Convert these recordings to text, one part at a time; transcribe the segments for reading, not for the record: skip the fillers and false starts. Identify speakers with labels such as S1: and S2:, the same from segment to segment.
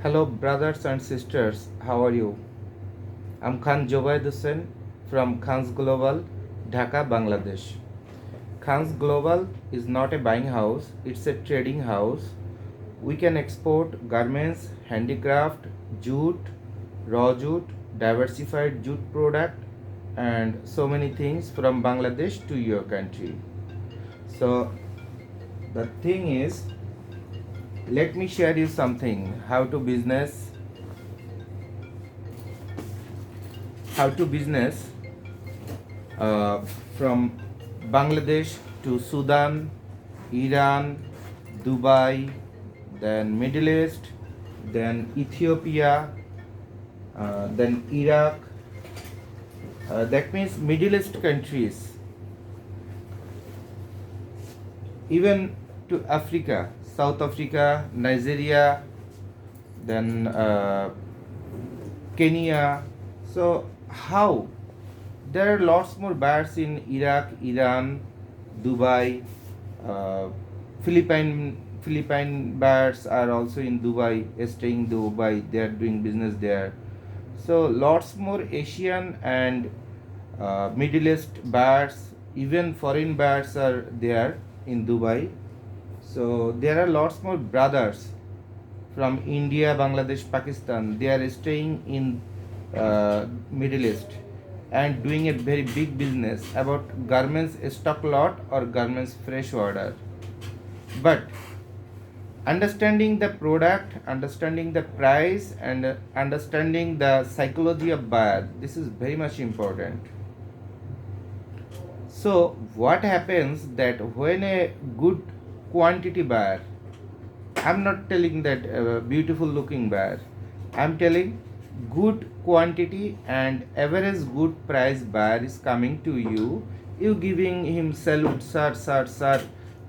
S1: Hello, brothers and sisters. How are you? I'm Khan Jobaid Hussain from Khan's Global, Dhaka, Bangladesh. Khan's Global is not a buying house, it's a trading house. We can export garments, handicraft, jute, raw jute, diversified jute product, and so many things from Bangladesh to your country. So, the thing is, let me share you something how to business uh, from Bangladesh to Sudan, Iran, Dubai, then Middle East, then Ethiopia, then Iraq. That means Middle East countries, even to Africa, South Africa, Nigeria, then Kenya. So how there are lots more buyers in Iraq, Iran, Dubai, uh, Philippine buyers are also in Dubai, staying in Dubai. They are doing business there. So lots more Asian and Middle East buyers, even foreign buyers are there in Dubai. So there are lots more brothers from India, Bangladesh, Pakistan. They are staying in Middle East and doing a very big business about garments stock lot or garments fresh order. But understanding the product, understanding the price, and understanding the psychology of buyer, this is very much important. So what happens that when a good quantity buyer, I'm not telling that beautiful looking buyer. I'm telling good quantity and average good price buyer is coming to you. You giving him salute, sir, sir, sir.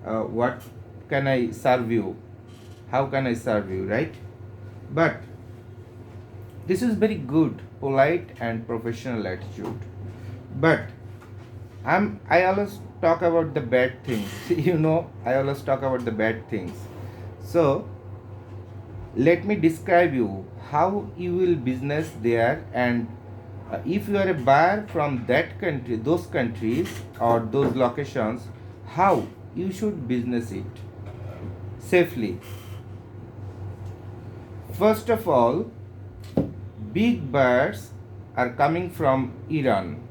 S1: What can I serve you? How can I serve you, right? But this is very good, polite and professional attitude. But I always talk about the bad things. I always talk about the bad things. So let me describe you how you will business there, and if you are a buyer from that country, those countries or those locations, how you should business it safely. First of all, big buyers are coming from Iran,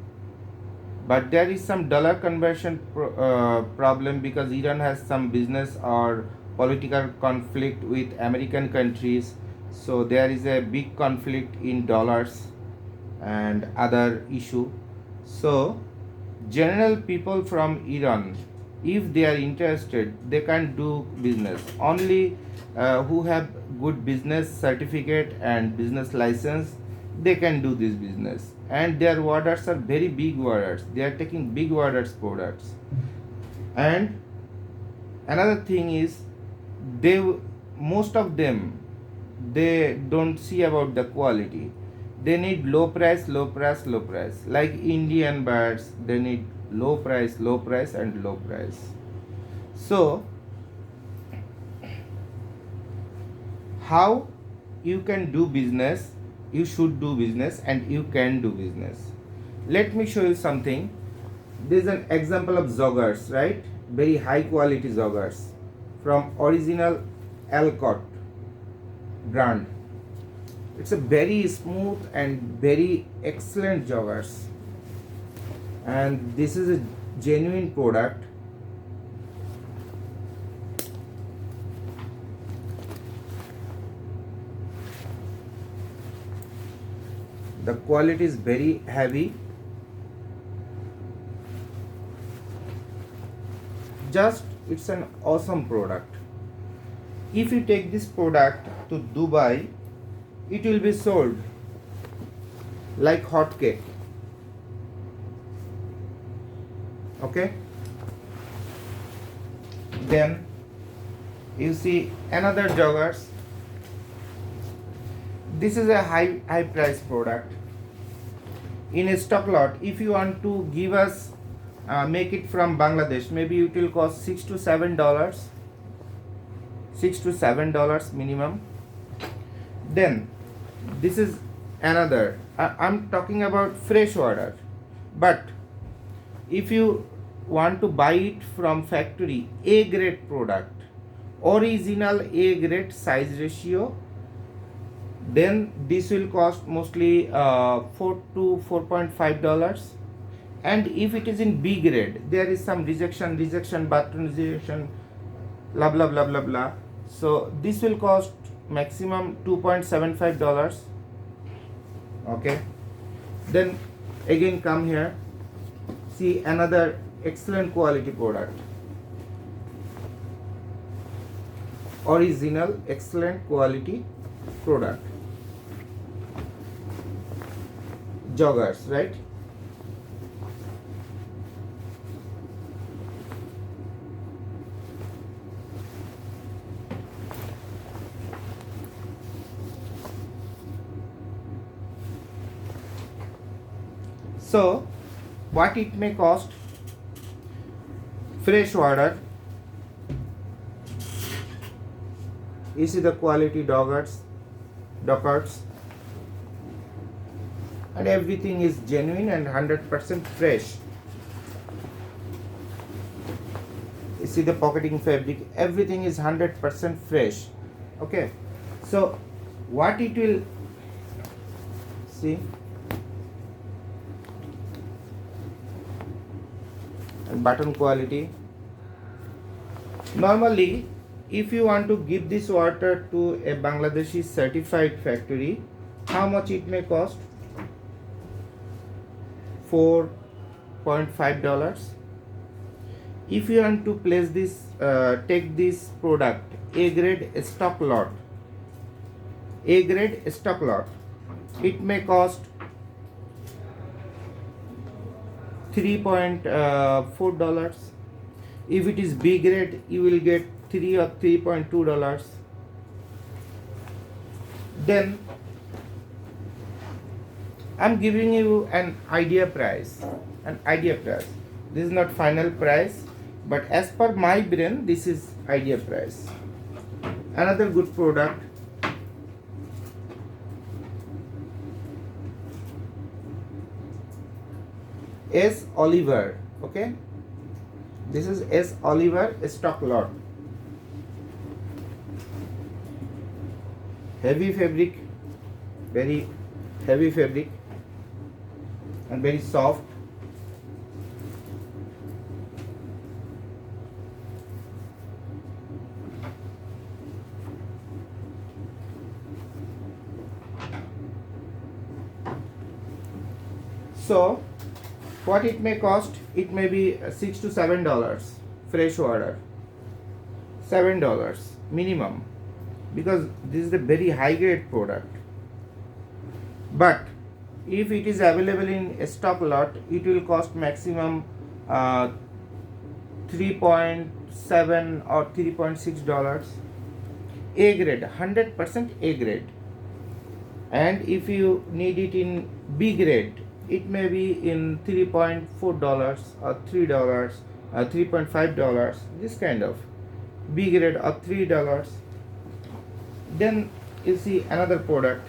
S1: but there is some dollar conversion problem because Iran has some business or political conflict with American countries. So there is a big conflict in dollars and other issue. So general people from Iran, if they are interested, they can do business. Only who have good business certificate and business license, they can do this business. And their orders are very big orders. They are taking big orders products. And another thing is, they most of them, they don't see about the quality. They need low price, low price, low price. Like Indian buyers, they need low price, low price, and low price. So how you can do business, you should do business, and you can do business. Let me show you something. This is an example of joggers, right? Very high quality joggers from original Alcott brand. It's a very smooth and very excellent joggers, and this is a genuine product. The quality is very heavy. Just it's an awesome product. If you take this product to Dubai, it will be sold like hot cake. Okay, then you see another joggers. This is a high price product in a stock lot. If you want to give us make it from Bangladesh, maybe it will cost $6 to $7 minimum. Then this is another. I'm talking about fresh order, but if you want to buy it from factory, A grade product, original A grade size ratio, then this will cost mostly 4 to 4.5 dollars. And if it is in B grade, there is some rejection button rejection, blah blah blah blah blah. So this will cost maximum $2.75. Okay, then again come here, see another excellent quality product, original excellent quality product, joggers, right? So what it may cost, fresh order, you see the quality dockers, and everything is genuine and 100% fresh. You see the pocketing fabric, everything is 100% fresh. Okay, so what it will, see, and button quality. Normally, if you want to give this water to a Bangladeshi certified factory, how much it may cost? $4.5. If you want to place this, take this product A grade stock lot, it may cost $3.4. If it is B grade, you will get $3 or $3.2. Then I'm giving you an idea price. This is not final price, but as per my brain, this is idea price. Another good product, S. Oliver. Okay, this is S. Oliver stock lot. Heavy fabric, very heavy fabric, and very soft. So what it may cost, it may be $6 to $7 fresh order, $7 minimum, because this is a very high grade product. But if it is available in a stock lot, it will cost maximum 3.7 or $3.6. A grade, 100% A grade. And if you need it in B grade, it may be in $3.4 or $3, $3.5, this kind of B grade, or $3. Then you see another product,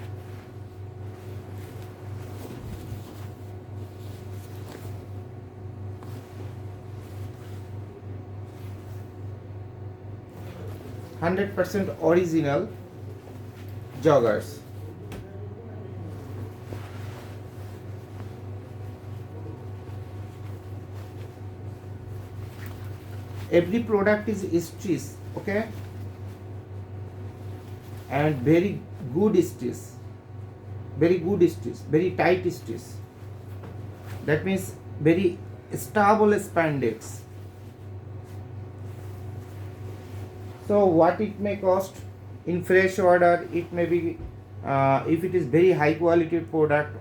S1: $100% original joggers. Every product is stitched, okay, and very good stitch, very tight stitch. That means very stable spandex. So what it may cost in fresh order, it may be, if it is very high quality product,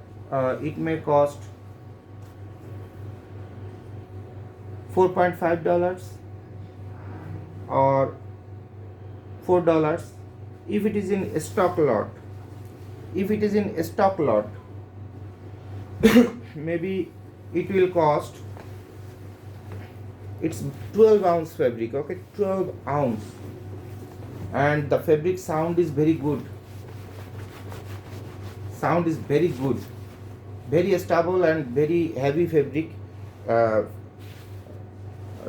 S1: it may cost $4.5 or $4. If it is in a stock lot, maybe it will cost, it's 12 ounce fabric, okay, 12 ounce, and the fabric sound is very good. sound is very good, very stable and very heavy fabric. uh,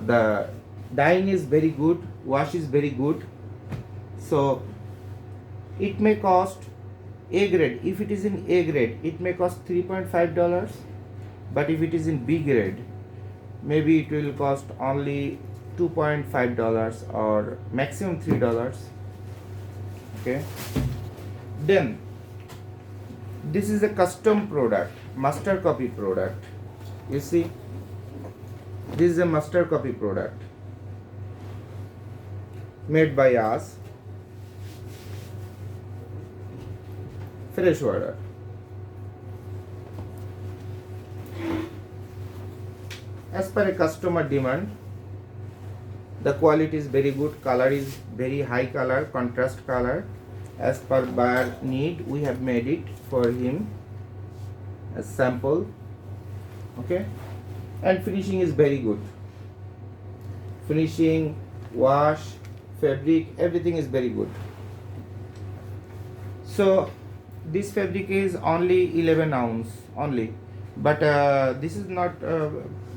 S1: the dyeing is very good, wash is very good. So it may cost A grade. If it is in A grade, it may cost $3.5, but if it is in B grade, maybe it will cost only $2.5 or maximum $3. Okay. Then this is a custom product, master copy product. You see, this is a master copy product made by us. Fresh water. As per a customer demand, the quality is very good, color is very high color, contrast color. As per buyer need, we have made it for him as sample. Okay, and finishing is very good. Finishing, wash, fabric, everything is very good. So this fabric is only 11 ounce only, but this is not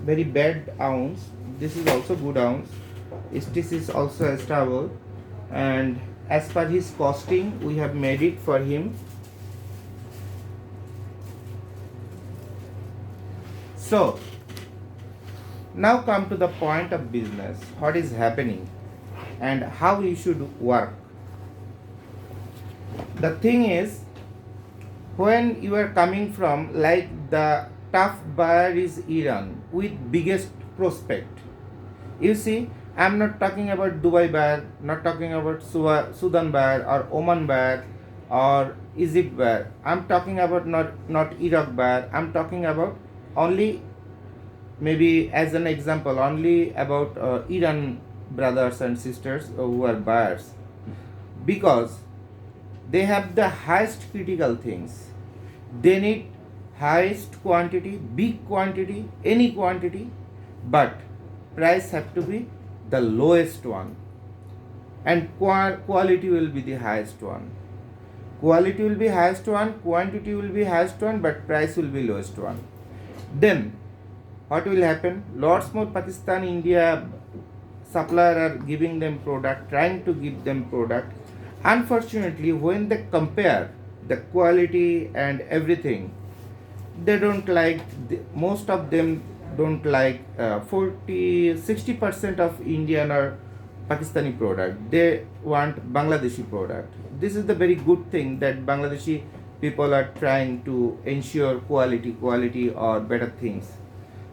S1: very bad ounce. This is also good ounce. This is also stable, and as per his costing, we have made it for him. So now come to the point of business, what is happening and how you should work. The thing is, when you are coming from, like, the tough buyer is Iran with biggest prospect. You see, I'm not talking about Dubai buyer, not talking about Sudan buyer or Oman buyer or Egypt buyer. I'm talking about not Iraq buyer. I'm talking about only, maybe as an example, only about Iran brothers and sisters who are buyers, because they have the highest critical things. They need highest quantity, big quantity, any quantity, but price have to be the lowest one, and quality will be the highest one. Quality will be highest one, quantity will be highest one, but price will be lowest one. Then what will happen? Lots more Pakistan, India supplier are giving them product, trying to give them product. Unfortunately, when they compare the quality and everything, they don't like, most of them don't like 40-60% of Indian or Pakistani product. They want Bangladeshi product. This is the very good thing, that Bangladeshi people are trying to ensure quality or better things.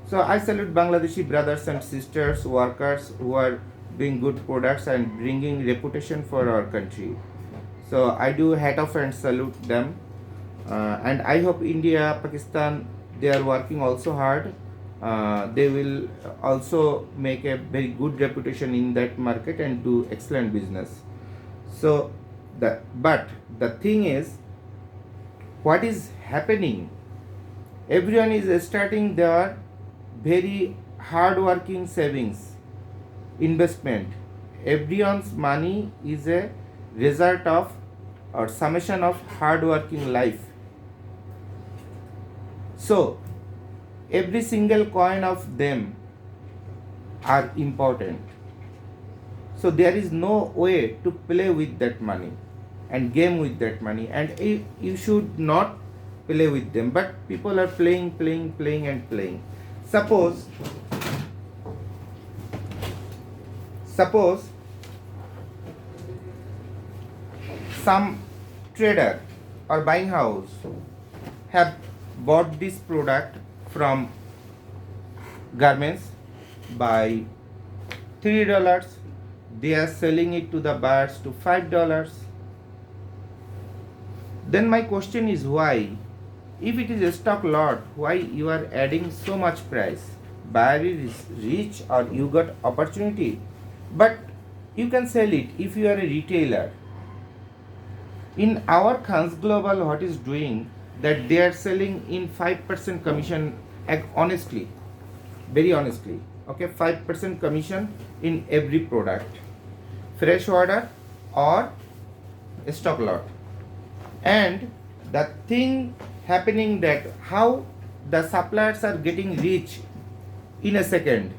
S1: So I salute Bangladeshi brothers and sisters, workers who are doing good products and bringing reputation for our country. So I do hat off and salute them. And I hope India, Pakistan, they are working also hard. They will also make a very good reputation in that market and do excellent business. So but the thing is, what is happening? Everyone is starting their very hard working savings, investment. Everyone's money is a result of or summation of hard working life. So every single coin of them are important. So there is no way to play with that money and game with that money, and you should not play with them. But people are playing and playing. Suppose some trader or buying house have bought this product from garments by $3. They are selling it to the buyers to $5. Then my question is, why? If it is a stock lot, why you are adding so much price? Buyer is rich or you got opportunity, but you can sell it if you are a retailer. In our Khans Global, what is doing, that they are selling in 5% commission, honestly, very honestly, okay, 5% commission in every product, fresh order or stock lot. And the thing happening that how the suppliers are getting rich in a second,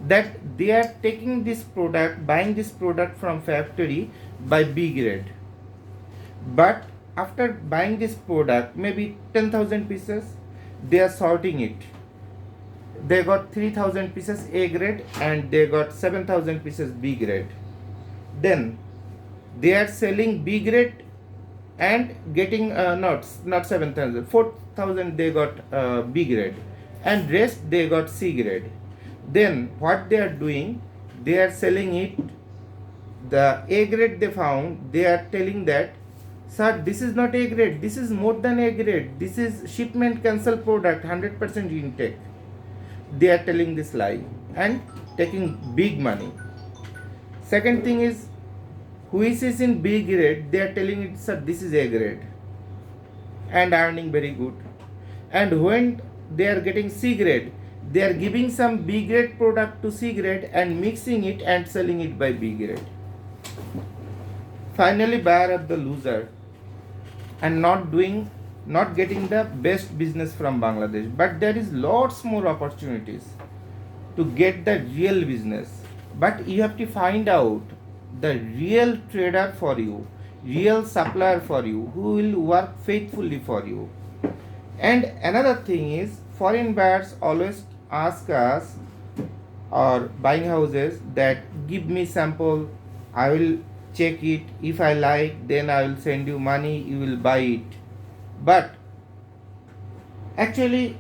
S1: that they are taking this product, buying this product from factory by B grade, but after buying this product maybe 10,000 pieces, they are sorting it. They got 3,000 pieces A grade and they got 7,000 pieces B grade. Then they are selling B grade and getting not 7,000, 4,000 they got B grade, and rest they got C grade. Then what they are doing, they are selling it, the A grade they found, they are telling that, sir, this is not A grade, this is more than A grade, this is shipment cancel product, 100% intake. They are telling this lie and taking big money. Second thing is, which is in B grade, they are telling it, sir, this is A grade, and earning very good. And when they are getting C grade, they are giving some B grade product to C grade and mixing it and selling it by B grade. Finally, buyer are the loser and not getting the best business from Bangladesh. But there is lots more opportunities to get the real business. But you have to find out the real trader for you, real supplier for you, who will work faithfully for you. And another thing is, foreign buyers always ask us or buying houses that give me sample, I will check it, if I like then I will send you money, you will buy it. But actually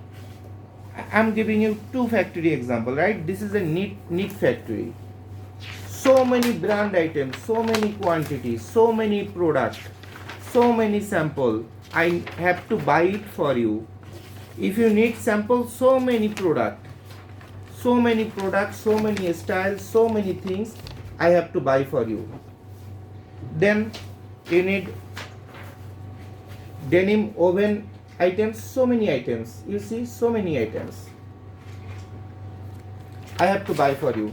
S1: I'm giving you two factory example, right? This is a knit factory. So many brand items, so many quantities, so many products, so many sample. I have to buy it for you. If you need sample, so many products, so many styles, so many things I have to buy for you. Then you need denim oven items, so many items. You see, so many items I have to buy for you.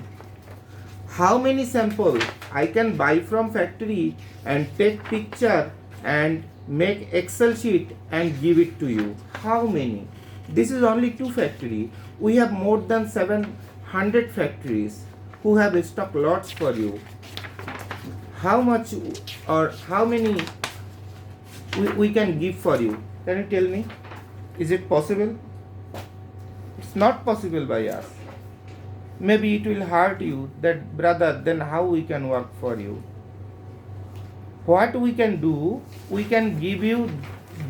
S1: How many sample I can buy from factory and take picture and make Excel sheet and give it to you? How many? This is only two factory. We have more than 700 factories who have stock lots for you. How much or how many we can give for you? Can you tell me? Is it possible? It's not possible by us. Maybe it will hurt you that, brother, then how we can work for you? What we can do, we can give you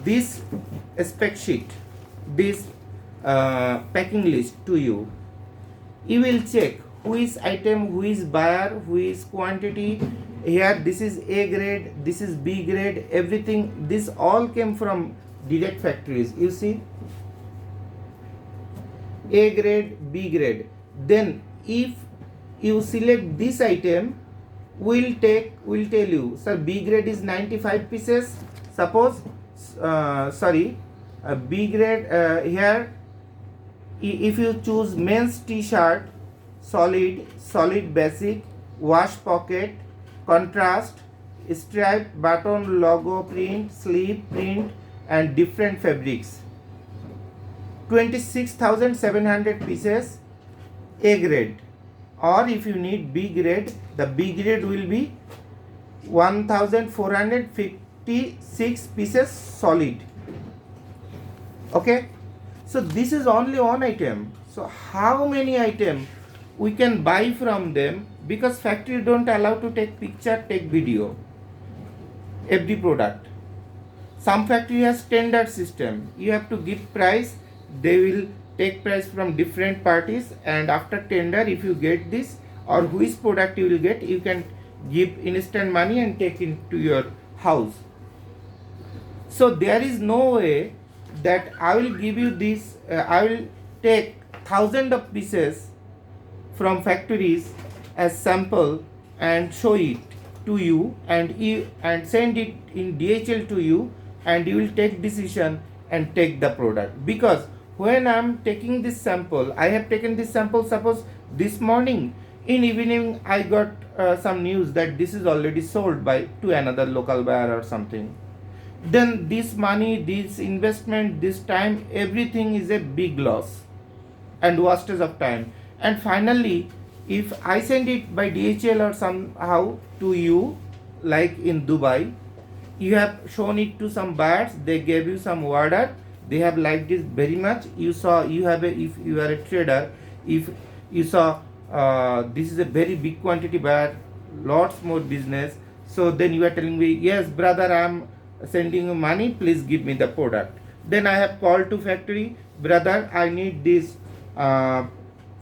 S1: this spec sheet, this packing list to you. You will check who is item, who is buyer, who is quantity. Here this is A grade, this is B grade, everything. This all came from direct factories. You see, A grade, B grade. Then if you select this item, we'll tell you, sir, B grade is 95 pieces. Suppose B grade here, if you choose men's t-shirt, solid basic, wash pocket, contrast, stripe, button, logo print, sleeve print, and different fabrics, 26,700 pieces A grade. Or if you need B grade, the B grade will be 1,456 pieces solid. Okay, so this is only one item. So how many items we can buy from them, because factory don't allow to take picture, take video every product. Some factory has standard system. You have to give price, they will take price from different parties, and after tender, if you get this or which product you will get, you can give instant money and take into your house. So there is no way that I will give you this, I will take thousands of pieces from factories as sample and show it to you and send it in DHL to you, and you will take decision and take the product. Because when I am taking this sample, I have taken this sample, suppose this morning, in evening I got some news that this is already sold by to another local buyer or something. then this money, this investment, this time, everything is a big loss and wastage of time. And finally, if I send it by DHL or somehow to you, like in Dubai, you have shown it to some buyers, they gave you some order, they have liked it very much. You saw, you have a, if you are a trader, if you saw this is a very big quantity buyer, lots more business, so then you are telling me, yes brother, I am sending you money, please give me the product. Then I have called to factory, brother, I need this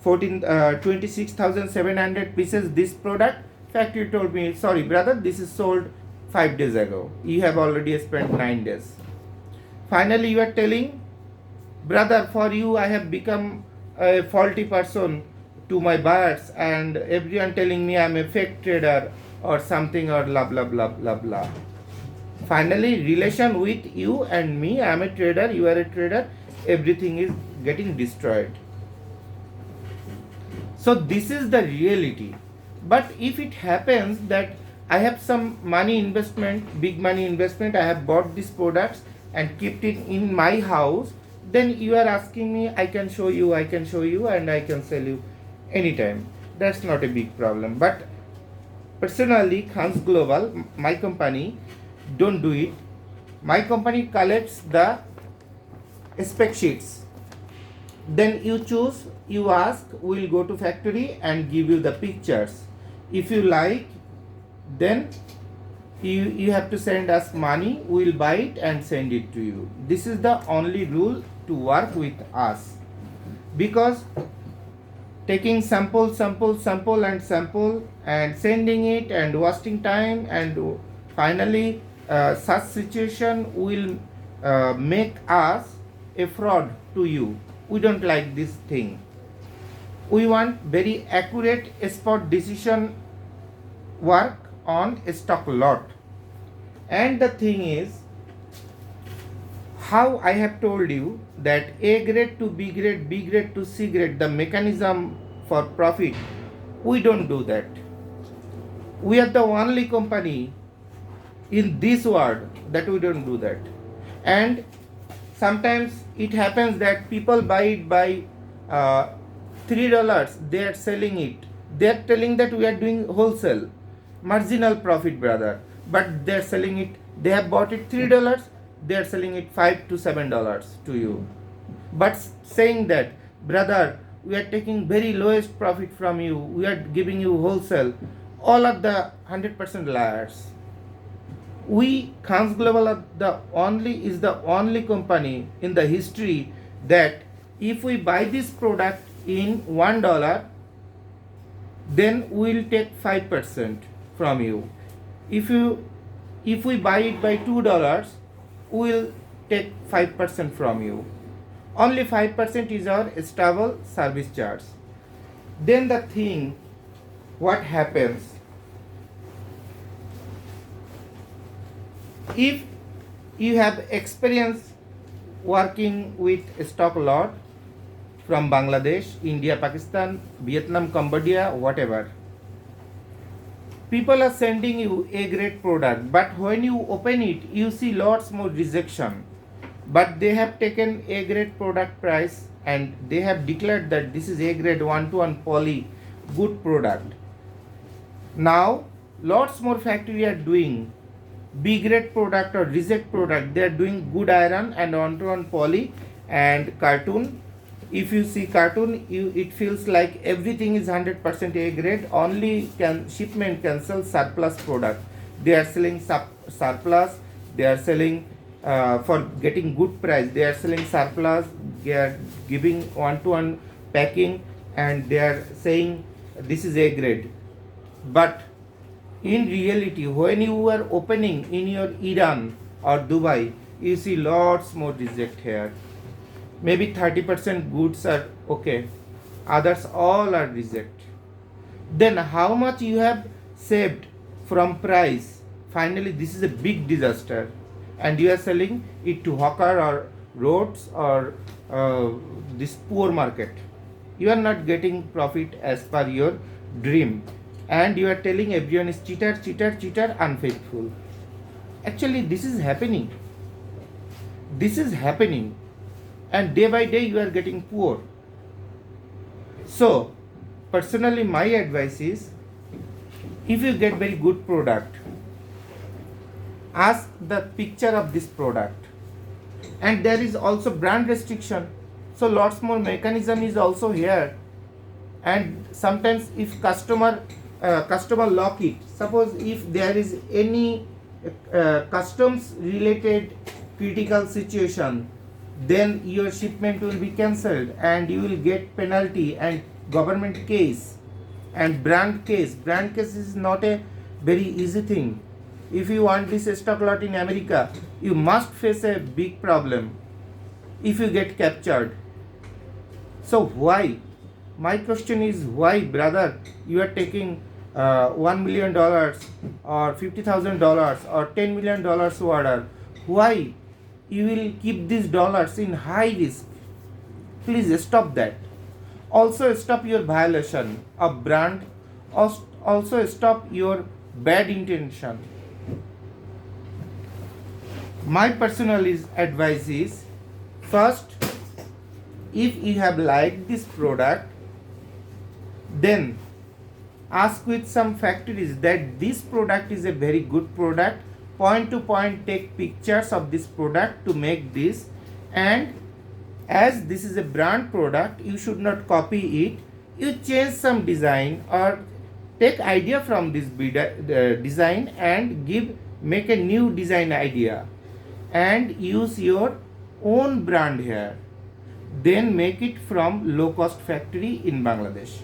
S1: 26,700 pieces this product. Factory told me, sorry brother, this is sold 5 days ago, you have already spent 9 days. Finally you are telling, brother, for you I have become a faulty person to my buyers, and everyone telling me I'm a fake trader or something, or blah blah blah blah blah. Finally, relation with you and me, I am a trader, you are a trader, everything is getting destroyed. So this is the reality. But if it happens that I have some money investment, big money investment, I have bought these products and kept it in my house, then you are asking me, I can show you, and I can sell you anytime. That's not a big problem. But personally, Khans Global, my company, don't do it. My company collects the spec sheets. Then you choose, you ask, we'll go to factory and give you the pictures. If you like, then you have to send us money, we'll buy it and send it to you. This is the only rule to work with us. Because taking sample and sending it and wasting time, and finally such situation will make us a fraud to you. We don't like this thing. We want very accurate spot decision work on a stock lot. And the thing is, how I have told you that A grade to B grade, B grade to C grade, the mechanism for profit, we don't do that. We are the only company in this world that we don't do that. And sometimes it happens that people buy it by $3, they are selling it. They are telling that we are doing wholesale, marginal profit, brother. But they are selling it, they have bought it $3, they are selling it $5 to $7 to you. But saying that, brother, we are taking very lowest profit from you, we are giving you wholesale, all are the 100% liars. We, Khans Global, are the only company in the history that if we buy this product in $1, then we will take 5% from you. If we buy it by $2, we will take 5% from you. Only 5% is our stable service charge. Then the thing, what happens? If you have experience working with stock lot from Bangladesh, India, Pakistan, Vietnam, Cambodia, whatever, people are sending you a great product, but when you open it, you see lots more rejection. But they have taken a grade product price and they have declared that this is a grade 1-to-1 poly, good product. Now lots more factory are doing B grade product or reject product. They are doing good iron and 1-to-1 poly and cartoon. If you see cartoon, it feels like everything is 100% A grade. Only shipment can sell surplus product. They are selling surplus. They are selling for getting good price. They are selling surplus. They are giving 1-to-1 packing, and they are saying this is A grade. But in reality, when you are opening in your Iran or Dubai, you see lots more reject here. Maybe 30% goods are okay, others all are reject. Then how much you have saved from price? Finally, this is a big disaster, and you are selling it to hawker or roads or this poor market. You are not getting profit as per your dream, and you are telling everyone is cheater, unfaithful. Actually, this is happening. This is happening, and day by day you are getting poor. So personally my advice is, if you get very good product, ask the picture of this product. And there is also brand restriction, so lots more mechanism is also here. And sometimes if customer lock it, suppose if there is any customs related critical situation, then your shipment will be cancelled and you will get penalty and government case and brand case. Brand case is not a very easy thing. If you want this stock lot in America, you must face a big problem if you get captured. So why? My question is, why, brother, you are taking $1 million or $50,000 or $10 million order? Why you will keep these dollars in high risk? Please stop that. Also stop your violation of brand. Also stop your bad intention. My personal advice is, first, if you have liked this product, then ask with some factories that this product is a very good product. Point to point take pictures of this product to make this, and as this is a brand product, you should not copy it. You change some design or take idea from this design and make a new design idea and use your own brand here. Then make it from low cost factory in Bangladesh.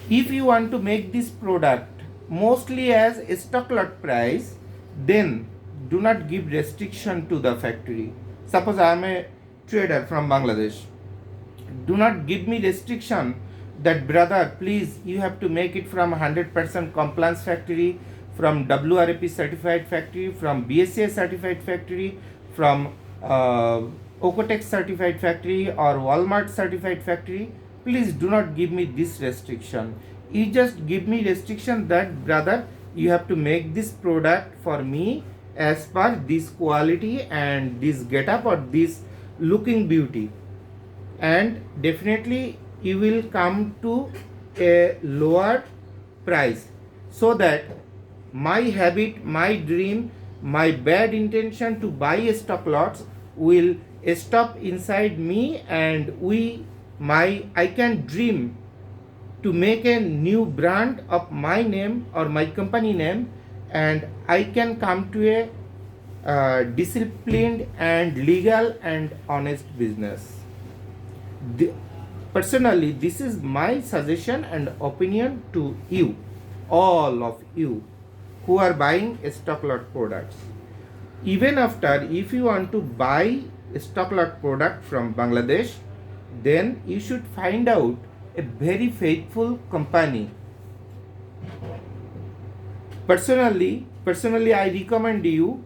S1: If you want to make this product mostly as a stock lot price, then do not give restriction to the factory. Suppose I am a trader from Bangladesh. Do not give me restriction that, brother, please, you have to make it from 100% compliance factory, from WRAP certified factory, from BSCI certified factory, from Ocotex certified factory or Walmart certified factory. Please do not give me this restriction. You just give me restriction that, brother, you have to make this product for me as per this quality and this getup or this looking beauty, and definitely you will come to a lower price, so that my habit, my dream, my bad intention to buy stock lots will stop inside me, and I can dream to make a new brand of my name or my company name, and I can come to a disciplined and legal and honest business. Personally, this is my suggestion and opinion to you, all of you who are buying stock lot products. Even after, if you want to buy a stock lot product from Bangladesh, then you should find out a very faithful company. Personally, I recommend you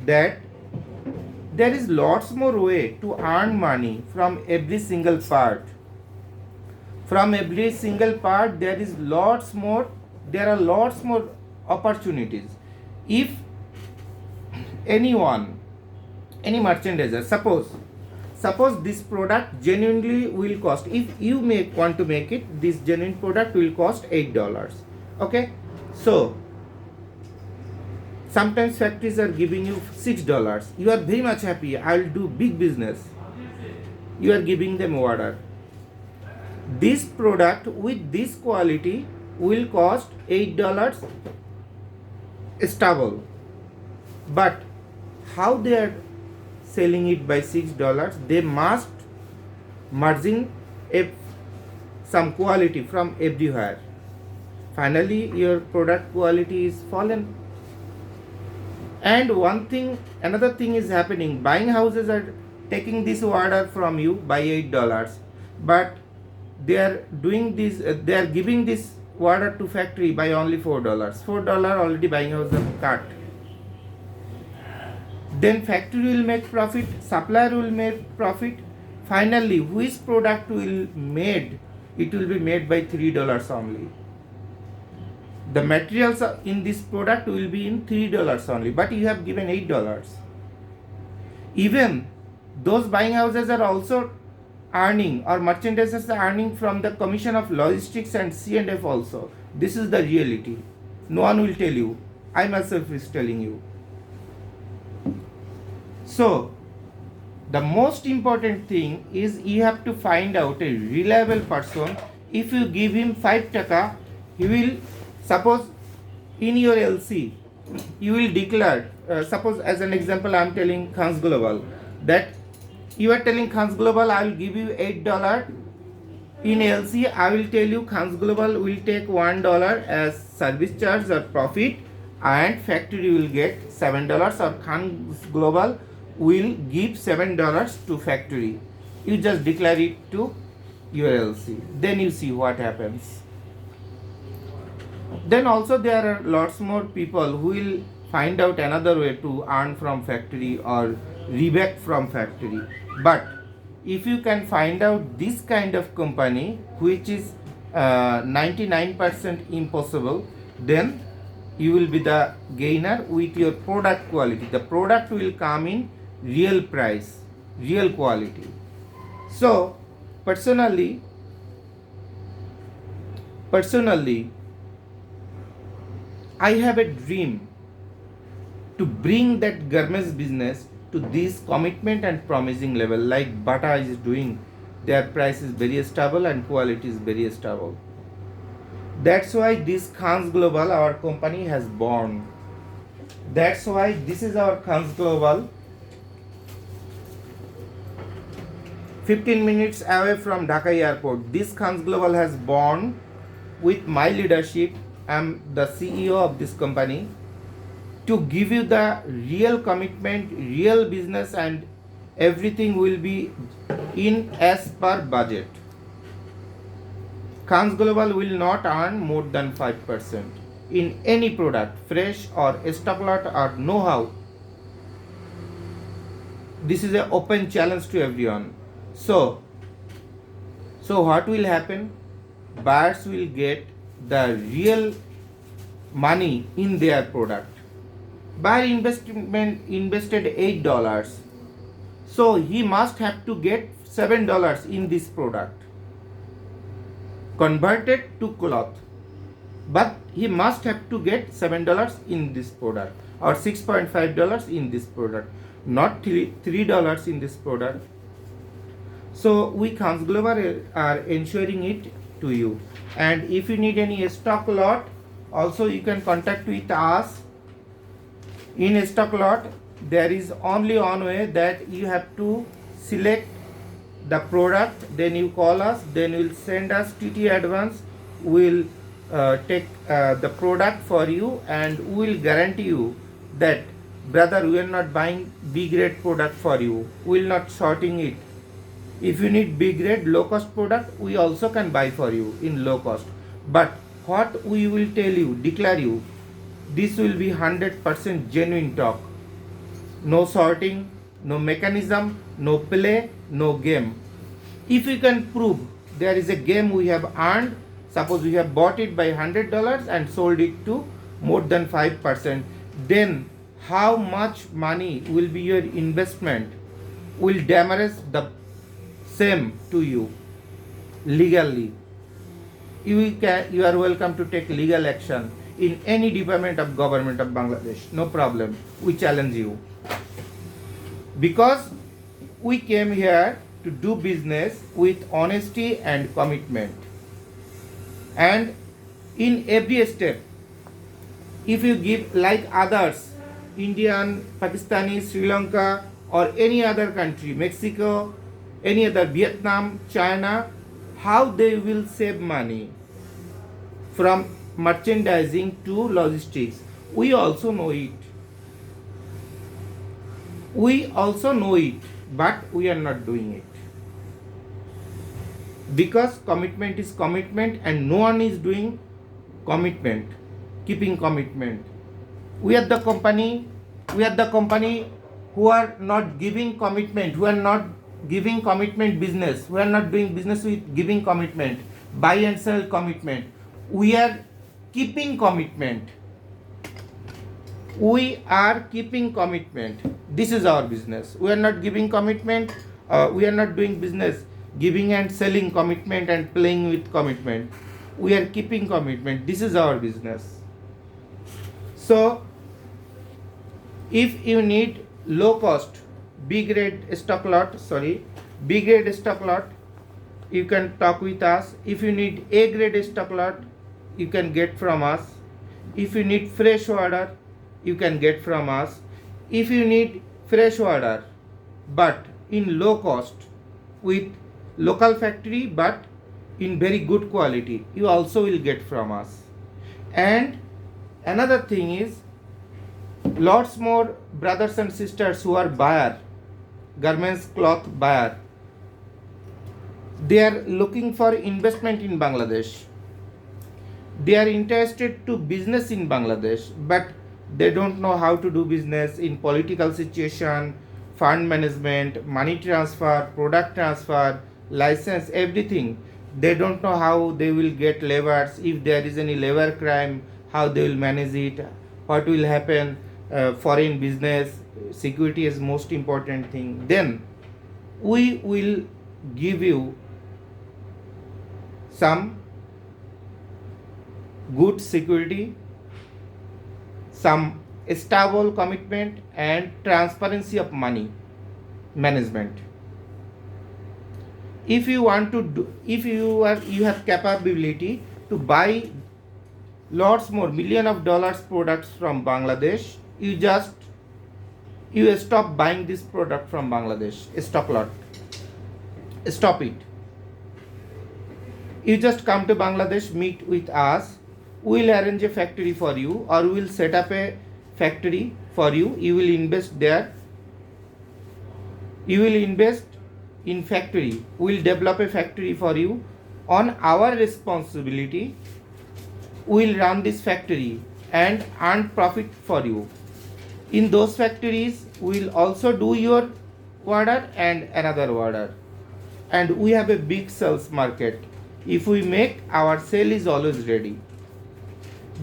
S1: that there is lots more way to earn money from every single part. From every single part, there are lots more opportunities. If any merchandiser, suppose this product genuinely will cost, if you want to make it, this genuine product will cost $8. Okay, so sometimes factories are giving you $6. You are very much happy, I will do big business. You are giving them order. This product with this quality will cost $8 stable, but how they are selling it by $6? They must merging some quality from everywhere. Finally, your product quality is fallen. And another thing is happening. Buying houses are taking this order from you by $8, but they are doing this. They are giving this order to factory by only $4. $4 already buying house have cut. Then factory will make profit, supplier will make profit. Finally, which product will made? It will be made by $3 only. The materials in this product will be in $3 only, but you have given $8. Even those buying houses are also earning, or merchandisers are earning from the commission of logistics and C&F also. This is the reality. No one will tell you. I myself is telling you. So, the most important thing is you have to find out a reliable person. If you give him 5 taka, he will, suppose in your LC, you will declare, suppose as an example I am telling Khans Global, that you are telling Khans Global I will give you $8. In LC I will tell you Khans Global will take $1 as service charge or profit, and factory will get $7, or Khans Global will give $7 to factory. You just declare it to your LC. Then you see what happens. Then also there are lots more people who will find out another way to earn from factory or rebate from factory. But if you can find out this kind of company which is 99% impossible, then you will be the gainer with your product quality. The product will come in real price, real quality. So personally I have a dream to bring that garments business to this commitment and promising level, like Bata is doing. Their price is very stable and quality is very stable. That's why this Khans Global, our company, has born. That's why this is our Khans Global. 15 minutes away from Dhaka airport. This Khans Global has born with my leadership. I'm the CEO of this company, to give you the real commitment, real business, and everything will be in as per budget. Khans Global will not earn more than 5% in any product, fresh or stock lot or know-how. This is an open challenge to everyone. So what will happen? Buyers will get the real money in their product. Buyer invested $8, so he must have to get $7 in this product, converted to cloth. But he must have to get $7 in this product, or $6.5 in this product, not $3 in this product. So we Khans Global are ensuring it to you. And if you need any stock lot, also you can contact with us. In stock lot, there is only one way, that you have to select the product, then you call us, then you will send us TT advance. We will take the product for you, and we will guarantee you that, brother, we are not buying B grade product for you. We will not sorting it. If you need B grade low cost product, we also can buy for you in low cost. But what we will tell you, declare you, this will be 100% genuine talk. No sorting, no mechanism, no play, no game. If you can prove there is a game we have earned, suppose we have bought it by $100 and sold it to more than 5%, then how much money will be your investment will damage the same to you legally. You are welcome to take legal action in any department of government of Bangladesh. No problem. We challenge you. Because we came here to do business with honesty and commitment. And in every step, if you give like others, Indian, Pakistani, Sri Lanka, or any other country, Mexico, any other, Vietnam, China, how they will save money from merchandising to logistics. We also know it. But we are not doing it. Because commitment is commitment, and no one is doing commitment, keeping commitment. We are the company who are not giving commitment, who are not giving commitment business. We are not doing business with giving commitment, buy and sell commitment. We are keeping commitment. We are keeping commitment. This is our business. We are not giving commitment. We are not doing business giving and selling commitment and playing with commitment. We are keeping commitment. This is our business. So if you need low cost B grade stock lot, B grade stock lot, you can talk with us. If you need A grade stock lot, you can get from us. If you need fresh order, you can get from us. If you need fresh order but in low cost with local factory but in very good quality, you also will get from us. And another thing is, lots more brothers and sisters who are buyer, garments cloth buyer, they are looking for investment in Bangladesh. They are interested to business in Bangladesh, but they don't know how to do business in political situation, fund management, money transfer, product transfer, license, everything. They don't know how they will get laborers, if there is any labor crime, how they will manage it, what will happen, foreign business, security is most important thing. Then we will give you some good security, some stable commitment and transparency of money management. If you want to do, if you have capability to buy lots more million of dollars products from Bangladesh, you stop buying this product from Bangladesh, stock lot, stop it. You just come to Bangladesh, meet with us, we will arrange a factory for you, or we will set up a factory for you. You will invest there, you will invest in factory, we will develop a factory for you. On our responsibility, we will run this factory and earn profit for you. In those factories, we will also do your order and another order, and we have a big sales market. If we make, our sale is always ready.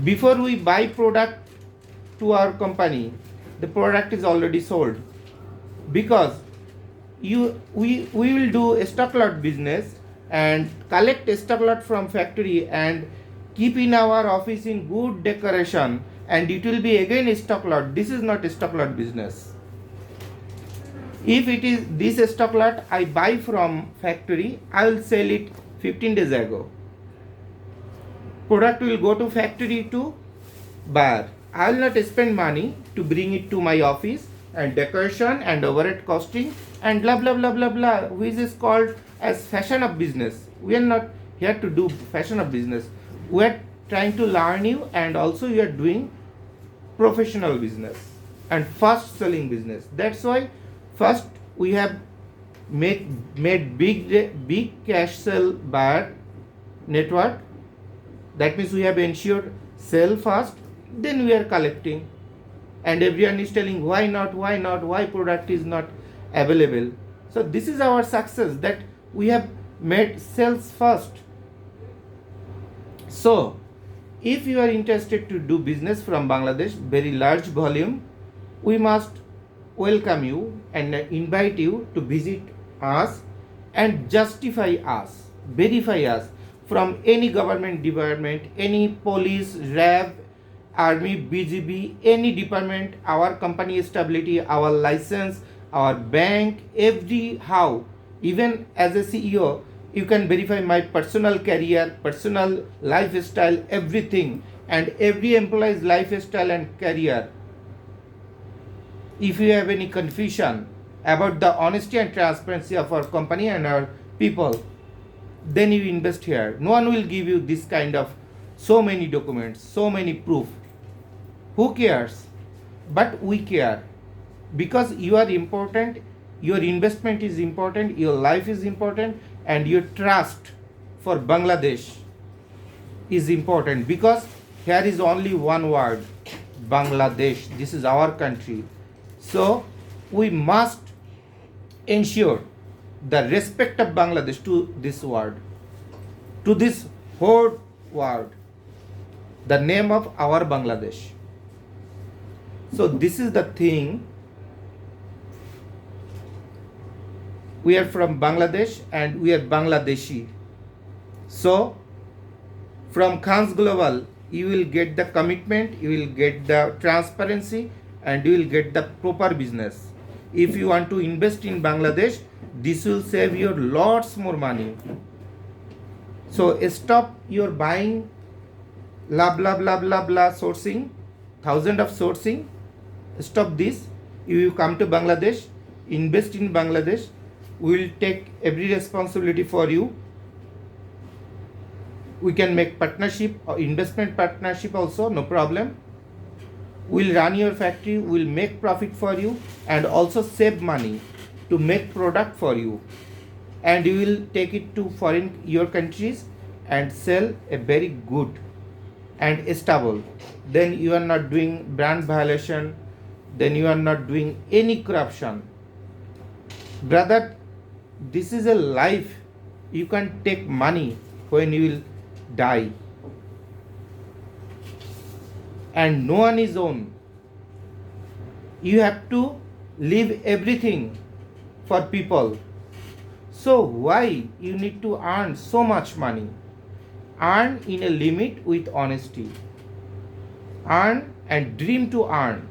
S1: Before we buy product to our company, the product is already sold, because we will do a stock lot business and collect a stock lot from factory and keep in our office in good decoration, and it will be again a stock lot. This is not a stock lot business. If it is this stock lot I buy from factory, I will sell it 15 days ago. Product will go to factory to buyer. I will not spend money to bring it to my office and decoration and overhead costing and blah blah blah blah blah, which is called as fashion of business. We are not here to do fashion of business. We are trying to learn you, and also you are doing professional business and fast selling business. That's why first we have made big cash sell buyer network. That means we have ensured sell fast, then we are collecting, and everyone is telling why product is not available. So this is our success, that we have made sales first. So if you are interested to do business from Bangladesh, very large volume, we must welcome you and invite you to visit us and justify us, verify us from any government department, any police, RAB, army, BGB, any department, our company stability, our license, our bank, every how. Even as a CEO, you can verify my personal career, personal lifestyle, everything, and every employee's lifestyle and career. If you have any confusion about the honesty and transparency of our company and our people, then you invest here. No one will give you this kind of so many documents, so many proof. Who cares? But we care, because you are important, your investment is important, your life is important, and your trust for Bangladesh is important, because here is only one word, Bangladesh. This is our country. So we must ensure the respect of Bangladesh to this word, to this whole world, the name of our Bangladesh. So this is the thing. We are from Bangladesh and we are Bangladeshi. So from Khans Global, you will get the commitment, you will get the transparency, and you will get the proper business. If you want to invest in Bangladesh, this will save you lots more money. So stop your buying blah blah blah blah blah sourcing, thousand of sourcing. Stop this. You come to Bangladesh, invest in Bangladesh. We will take every responsibility for you. We can make partnership or investment partnership also, no problem. We'll run your factory, we'll make profit for you, and also save money to make product for you. And you will take it to foreign your countries and sell a very good and stable. Then you are not doing brand violation, then you are not doing any corruption. Brother, this is a life. You can take money when you will die. And no one is own. You have to leave everything for people. So why you need to earn so much money? Earn in a limit with honesty. Earn and dream to earn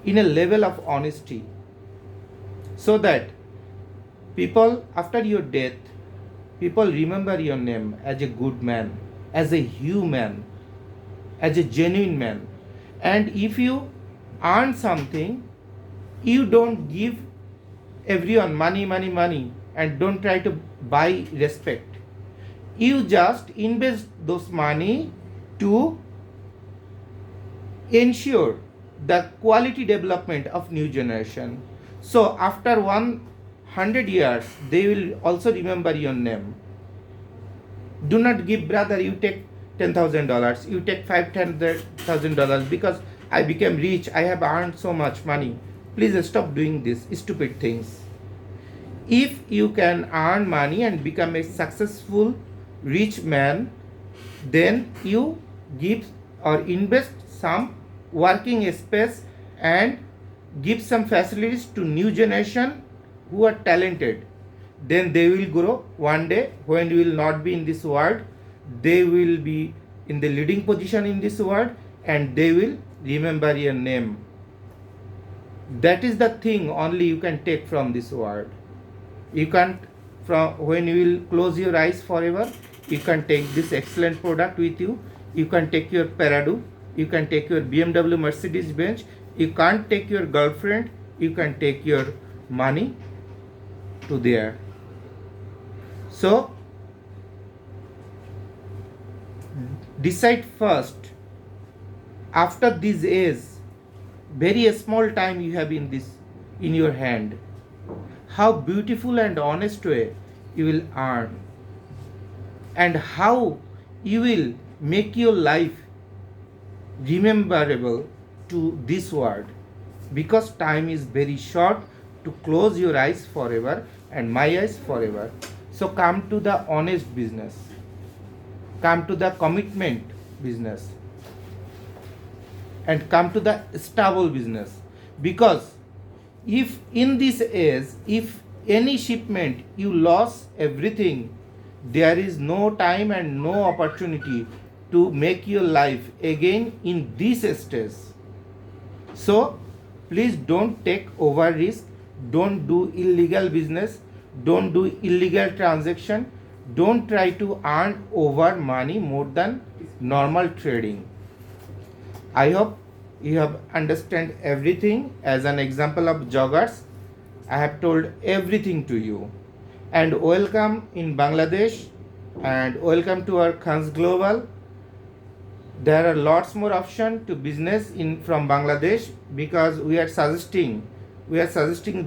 S1: in a level of honesty, so that people after your death, people remember your name as a good man, as a human, as a genuine man. And if you earn something, you don't give everyone money, money, money, and don't try to buy respect. You just invest those money to ensure the quality development of new generation. So after 100 years, they will also remember your name. Do not give, brother, you take $10,000, you take $500,000 because I became rich, I have earned so much money. Please stop doing this stupid things. If you can earn money and become a successful rich man, then you give or invest some working space and give some facilities to new generation who are talented. Then they will grow. One day when you will not be in this world, they will be in the leading position in this world and they will remember your name. That is the thing only you can take from this world. You can't, from when you will close your eyes forever, you can take this excellent product with you. You can take your Parado, you can take your BMW, Mercedes Benz. You can't take your girlfriend, you can take your money to there. So decide first. After this age, very small time you have in your hand, how beautiful and honest way you will earn, and how you will make your life rememberable to this world, because time is very short to close your eyes forever and my eyes forever. So come to the honest business, come to the commitment business, and come to the stable business. Because if in this age, if any shipment you lost everything, there is no time and no opportunity to make your life again in this stage. So please don't take over risk, don't do illegal business, don't do illegal transaction, don't try to earn over money more than normal trading. I hope you have understand everything. As an example of joggers, I have told everything to you. And welcome in Bangladesh, and welcome to our Khans Global. There are lots more options to business in from Bangladesh, because we are suggesting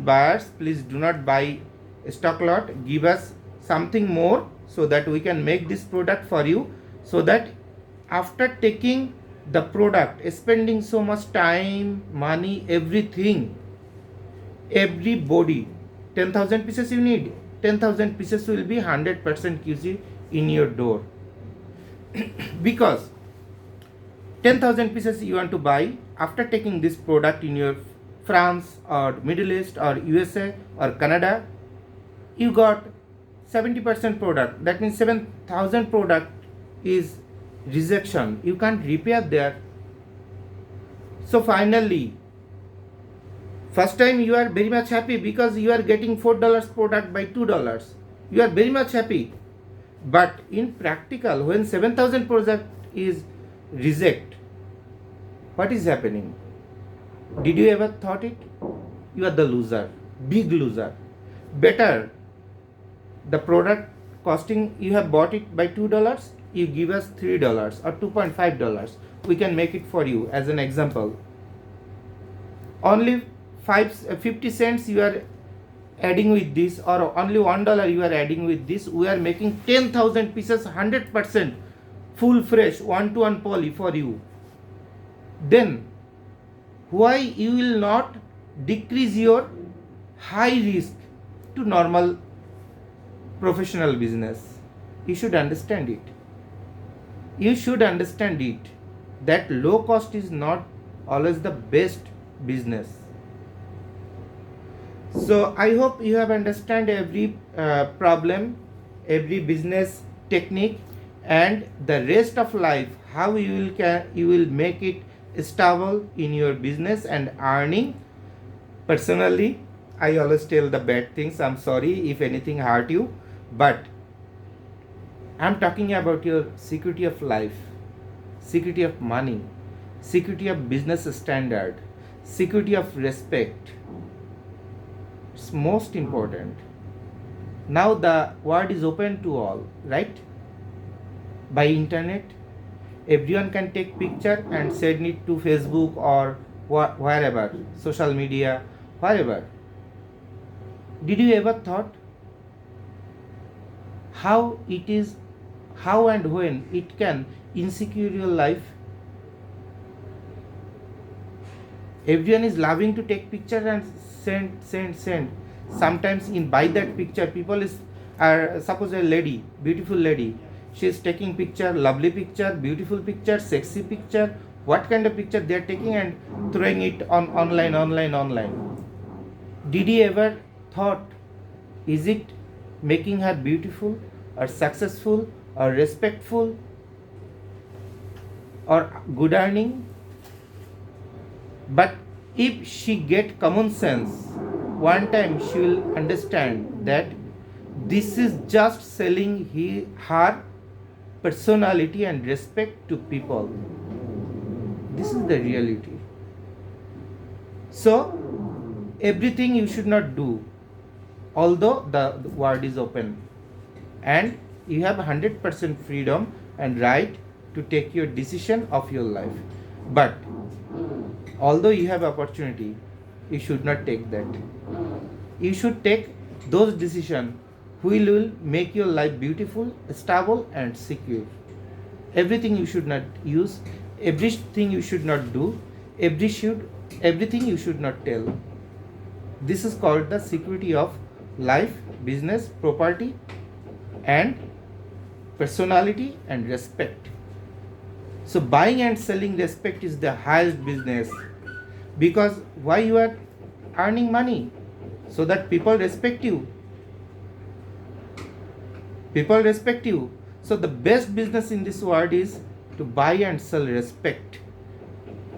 S1: buyers, please do not buy a stock lot, give us something more so that we can make this product for you, so that after taking the product, spending so much time, money, everything, everybody, 10,000 pieces you need, 10,000 pieces will be 100% QC in your door. Because 10,000 pieces you want to buy, after taking this product in your France or Middle East or USA or Canada, you got 70% product. That means 7,000 product is rejection. You can't repair there. So finally, first time you are very much happy because you are getting $4 product by $2. You are very much happy. But in practical, when 7,000 product is reject, what is happening? Did you ever thought it? You are the loser, big loser. Better the product costing, you have bought it by $2, you give us $3 or $2.5. We can make it for you as an example. Only 50 cents you are adding with this, or only $1 you are adding with this. We are making 10,000 pieces, 100% full fresh 1-to-1 poly for you. Then why you will not decrease your high risk to normal professional business? You should understand it. You should understand it that low cost is not always the best business. So I hope you have understand every problem, every business technique, and the rest of life how you will make it stable in your business and earning. Personally, I always tell the bad things. I'm sorry if anything hurt you, but I'm talking about your security of life, security of money, security of business standard, security of respect. It's most important. Now the world is open to all, right? By internet, everyone can take picture and send it to Facebook or wherever, social media, wherever. Did you ever thought how and when it can insecure your life? Everyone is loving to take picture and send. Sometimes in by that picture, people are suppose a lady, beautiful lady, she is taking picture, lovely picture, beautiful picture, sexy picture. What kind of picture they are taking and throwing it on online? Did you ever thought, is it making her beautiful or successful or respectful or good earning? But if she get common sense, one time she will understand that this is just selling her personality and respect to people. This is the reality. So everything you should not do, although the world is open and you have 100% freedom and right to take your decision of your life. But although you have opportunity, you should not take that. You should take those decisions which will make your life beautiful, stable and secure. Everything you should not use, everything you should not do, everything you should not tell. This is called the security of life, business, property and personality and respect. So buying and selling respect is the highest business, because why you are earning money? So that people respect you. People respect you. So the best business in this world is to buy and sell respect.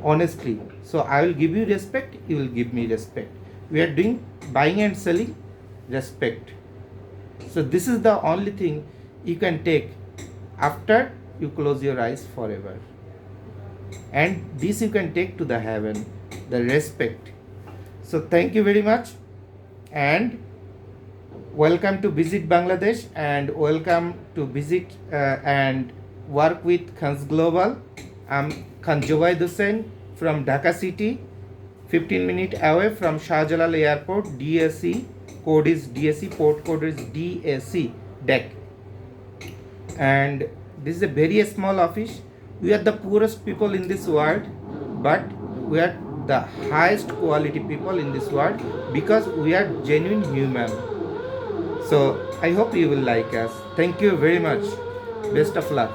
S1: Honestly. So I will give you respect, you will give me respect. We are doing buying and selling respect. So this is the only thing you can take after you close your eyes forever. And this you can take to the heaven, the respect. So thank you very much and welcome to visit Bangladesh and welcome to visit and work with Khans Global. I'm Khan Jobaid Hussain from Dhaka City, 15 minutes away from Shah Jalal Airport, DAC, code is DAC, port code is DAC, DEC. And this is a very small office. We are the poorest people in this world, but we are the highest quality people in this world because we are genuine human. So I hope you will like us. Thank you very much. Best of luck.